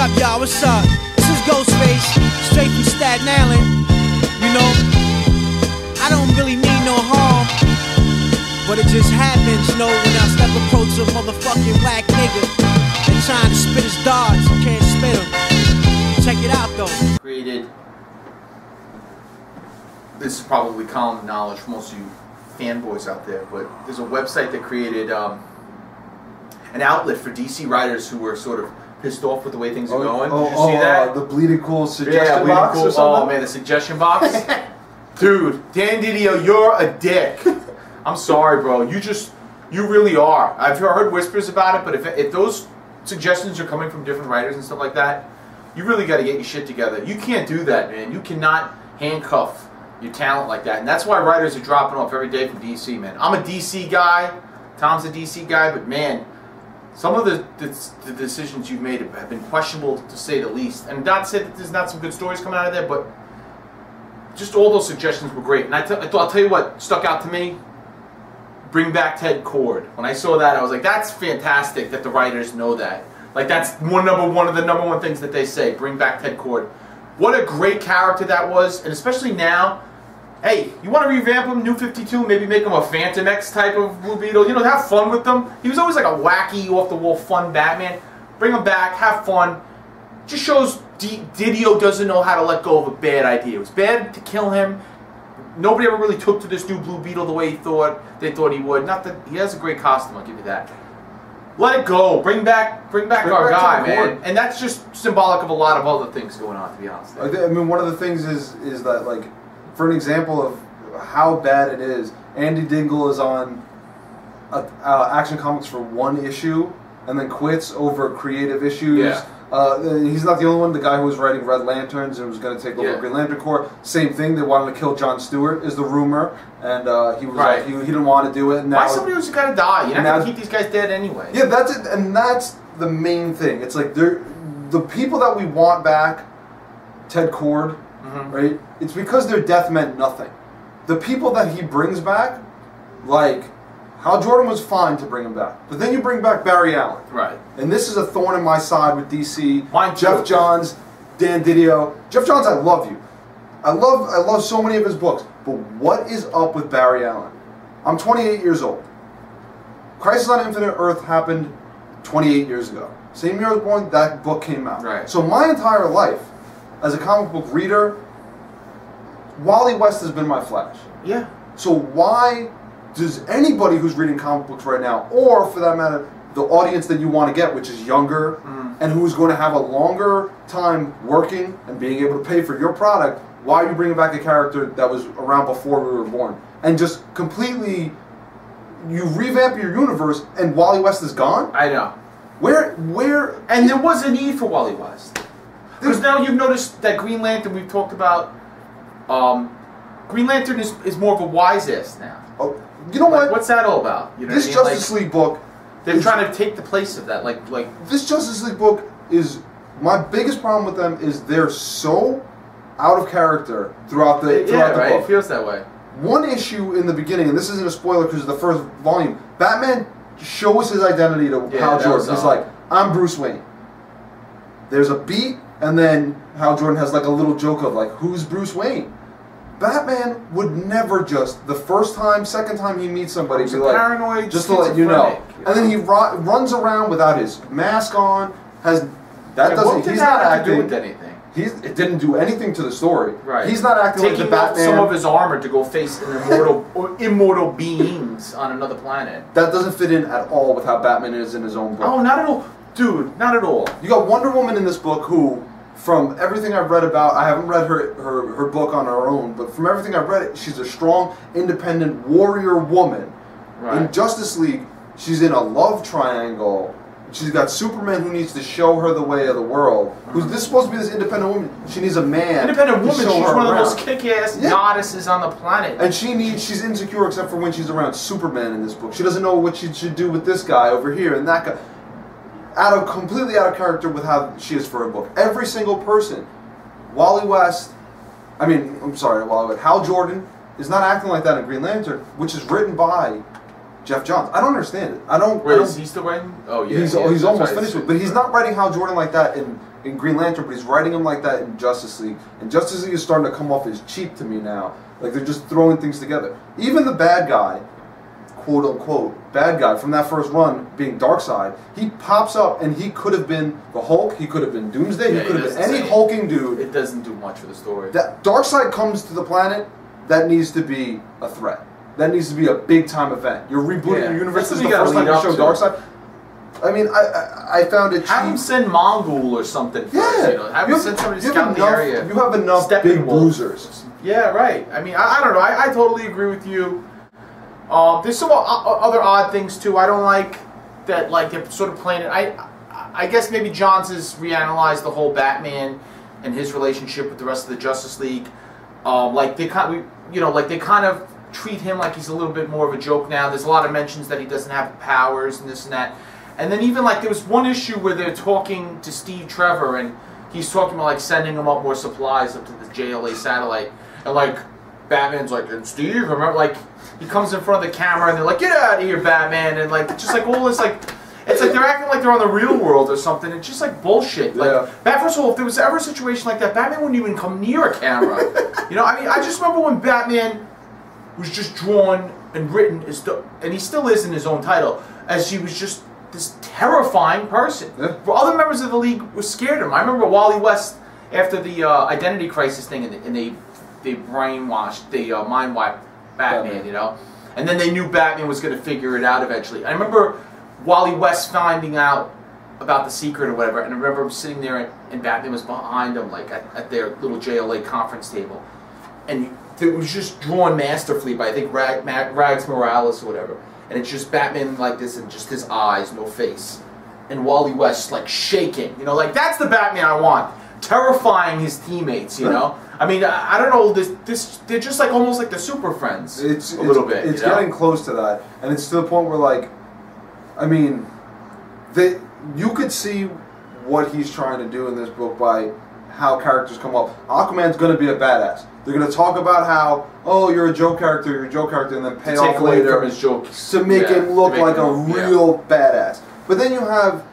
up, y'all? What's up? This is Ghostface, straight from Staten Island. You know, I don't really mean no harm, but it just happens, you know, when I step approach a motherfucking whack nigga and trying to spit his darts and can't spit them. Check it out, though. Created, this is probably common knowledge for most of you fanboys out there, but there's a website that created an outlet for DC writers who were sort of pissed off with the way things are going. Did you see that? The Bleeding Cool suggestion box or something? Oh man, the suggestion box? Dude, Dan Didio, you're a dick. I'm sorry, bro. You really are. I've heard whispers about it, but if those suggestions are coming from different writers and stuff like that, you really got to get your shit together. You can't do that, man. You cannot handcuff your talent like that. And that's why writers are dropping off every day from DC, man. I'm a DC guy. Tom's a DC guy, but man, some of the decisions you've made have been questionable, to say the least. And not say that there's not some good stories coming out of there, but just all those suggestions were great. And I'll tell you what stuck out to me. Bring back Ted Kord. When I saw that, I was like, that's fantastic that the writers know that. Like, that's one of the number one things that they say. Bring back Ted Kord. What a great character that was, and especially now. Hey, you want to revamp him, New 52, maybe make him a Phantom X type of Blue Beetle, you know, have fun with them. He was always like a wacky, off-the-wall, fun Batman. Bring him back, have fun. Just shows Didio doesn't know how to let go of a bad idea. It was bad to kill him. Nobody ever really took to this new Blue Beetle the way they thought he would. Not that he has a great costume, I'll give you that. Let it go. Bring back our guy, man. And that's just symbolic of a lot of other things going on, to be honest. I mean, one of the things is that, like, for an example of how bad it is, Andy Dingle is on Action Comics for one issue and then quits over creative issues. Yeah. He's not the only one. The guy who was writing Red Lanterns and was going to take over Green Lantern Corps, same thing. They wanted to kill John Stewart, is the rumor, and he was like, he didn't want to do it. And now, why somebody who's got to die? You're not going to keep these guys dead anyway. Yeah, that's it, and that's the main thing. It's like the people that we want back, Ted Kord, right? It's because their death meant nothing. The people that he brings back, like Hal Jordan, was fine to bring him back, but then you bring back Barry Allen, right? And this is a thorn in my side with DC. Mine Jeff too. Johns, Dan Didio. Jeff Johns, I love you. I love so many of his books. But what is up with Barry Allen? I'm 28 years old. Crisis on Infinite Earth happened 28 years ago. Same year I was born, that book came out. Right. So my entire life, as a comic book reader, Wally West has been my Flash. Yeah. So why does anybody who's reading comic books right now, or for that matter, the audience that you want to get, which is younger, and who's going to have a longer time working and being able to pay for your product, why are you bringing back a character that was around before we were born? And just completely, you revamp your universe and Wally West is gone? I know. Where? And there was a need for Wally West. Because now you've noticed that Green Lantern, we've talked about, Green Lantern is more of a wise ass now. Oh, you know what? What's that all about? You know this what I mean? Justice League book, they're trying to take the place of that. Like this Justice League book is, my biggest problem with them is they're so out of character throughout the book. It feels that way. One issue in the beginning, and this isn't a spoiler because it's the first volume, Batman shows his identity to Hal Jordan. He's like, I'm Bruce Wayne. There's a beat, and then Hal Jordan has like a little joke of like, who's Bruce Wayne? Batman would never just, the first time, second time he meets somebody, be like, paranoid, just to let you know. And then he runs around without his mask on, he's not acting. With anything. It didn't do anything to the story. Right. He's not acting like the Batman. Taking off some of his armor to go face immortal beings on another planet. That doesn't fit in at all with how Batman is in his own book. Oh, not at all. Dude, not at all. You got Wonder Woman in this book who, from everything I've read about, I haven't read her book on her own, but from everything I've read, she's a strong, independent warrior woman. Right. In Justice League, she's in a love triangle. She's got Superman who needs to show her the way of the world. Who's this supposed to be this independent woman? She needs a man. Independent woman. She's one of the most kick-ass goddesses on the planet. And she's insecure except for when she's around Superman in this book. She doesn't know what she should do with this guy over here and that guy. Completely out of character with how she is for her book. Every single person. Wally West, Hal Jordan is not acting like that in Green Lantern, which is written by Jeff Johns. I don't understand it. Wait, is he still writing? Oh yeah. He's almost finished with it, but he's not writing Hal Jordan like that in in Green Lantern, but he's writing him like that in Justice League. And Justice League is starting to come off as cheap to me now. Like, they're just throwing things together. Even the bad guy, quote unquote, bad guy from that first run, being Darkseid, he pops up and he could have been the Hulk, he could have been Doomsday, he could have been any hulking dude. It doesn't do much for the story. That Darkseid comes to the planet, that needs to be a threat. That needs to be a big time event. You're rebooting your universe. This is the first time you show Darkseid. I mean, I found it cheap. Have him send Mongol or something first, you know. Have him send somebody to scout the area. You have enough big bruisers. Yeah, right. I mean, I don't know. I totally agree with you. There's some other odd things, too. I don't like that, like, they're sort of playing it. I guess maybe Johns has reanalyzed the whole Batman and his relationship with the rest of the Justice League. Like, they kind of treat him like he's a little bit more of a joke now. There's a lot of mentions that he doesn't have powers and this and that. And then even like there was one issue where they're talking to Steve Trevor and he's talking about like sending him up more supplies up to the JLA satellite. And like Batman's like, and Steve, remember, like he comes in front of the camera and they're like, get out of here, Batman, and like just like all this like it's like they're acting like they're on the real world or something. It's just like bullshit. Like first of all, if there was ever a situation like that, Batman wouldn't even come near a camera. You know, I mean, I just remember when Batman was just drawn and written as and he still is in his own title, as he was just this terrifying person. Other members of the League were scared of him. I remember Wally West after the identity crisis thing, and they brainwashed, they mind wiped Batman, you know, and then they knew Batman was going to figure it out eventually. I remember Wally West finding out about the secret or whatever, and I remember him sitting there and Batman was behind him, like at their little JLA conference table, and it was just drawn masterfully by I think Rags Morales or whatever. And it's just Batman like this and just his eyes, no face. And Wally West like shaking. You know, like that's the Batman I want. Terrifying his teammates, you know? I mean, I don't know, they're just like almost like the Super Friends. It's a little bit. It's getting close to that. And it's to the point where like, I mean, you could see what he's trying to do in this book by how characters come up. Aquaman's going to be a badass. They're going to talk about how, oh, you're a joke character, and then pay off later from his jokes to make him look like a real badass. But then you have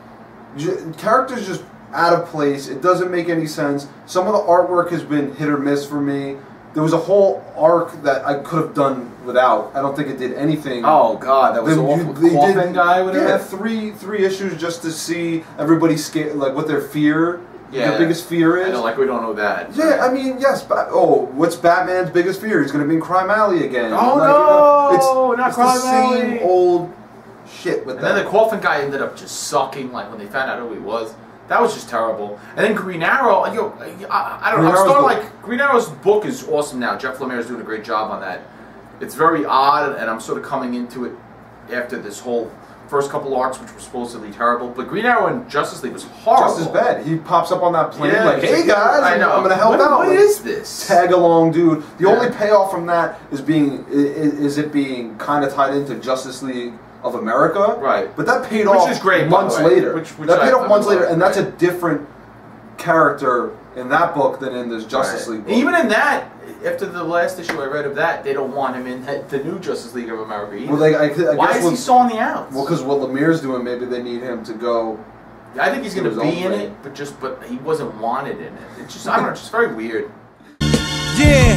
characters just out of place. It doesn't make any sense. Some of the artwork has been hit or miss for me. There was a whole arc that I could have done without. I don't think it did anything. Oh God, that was awful. The Coffin guy, whatever. Yeah, three issues just to see everybody scared, like what their fear. Yeah, their biggest fear is. I know, like we don't know that. Yeah, right? I mean, yes. What's Batman's biggest fear? He's going to be in Crime Alley again. Oh like, no, you know, not it's Crime the Alley. Same old shit with and that. And then the Coffin guy ended up just sucking. Like when they found out who he was, that was just terrible. And then Green Arrow. I don't know. I'm starting like Green Arrow's book is awesome now. Jeff Lemire is doing a great job on that. It's very odd, and I'm sort of coming into it after this whole first couple arcs, which were supposedly terrible, but Green Arrow and Justice League was horrible. Just as bad. He pops up on that plane like, "Hey guys, I'm going to help out." What is this? Tag along, dude. The only payoff from that is it being kind of tied into Justice League of America, right? But that paid off months later. That paid off months later, and that's a different character in that book than in this Justice League book. Even in that, after the last issue I read of that, they don't want him in the new Justice League of America either. Well, why is he so on the outs? Well, because what Lemire's doing, maybe they need him to go. I think he's going to be in it, but he wasn't wanted in it. It's just, I don't know, it's just very weird. Yeah.